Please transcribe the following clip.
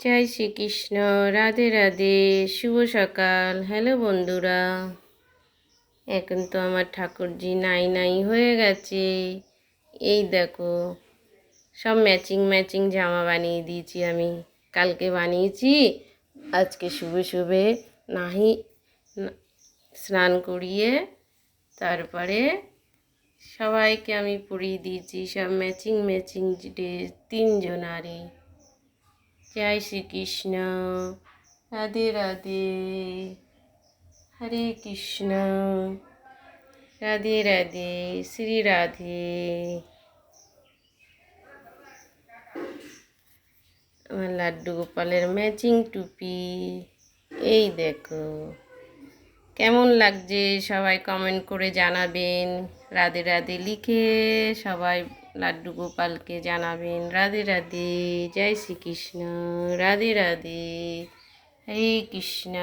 জয় শ্রীকৃষ্ণ। রাধে রাধে। শুভ সকাল। হ্যালো বন্ধুরা, এখন তো আমার ঠাকুরজি নাই নাই হয়ে গেছে। এই দেখো, সব ম্যাচিং ম্যাচিং জামা বানিয়ে দিয়েছি আমি। কালকে বানিয়েছি, আজকে শুভে শুভে নাহি স্নান করিয়ে তারপরে সবাইকে আমি পরিয়ে দিয়েছি সব ম্যাচিং ম্যাচিং ড্রেস, তিনজনারই। জয় শ্রীকৃষ্ণ। রাধে রাধে। হরে কৃষ্ণ। রাধে রাধে। শ্রী রাধে। আমার লাড্ডু গোপালের ম্যাচিং টুপি। এই দেখো, কেমন লাগছে সবাই কমেন্ট করে জানাবেন। রাধে রাধে লিখে সবাই লাড্ডু গোপালকে জানাবেন রাধে রাধে। জয় শ্রীকৃষ্ণ। রাধে রাধে। হরে কৃষ্ণ।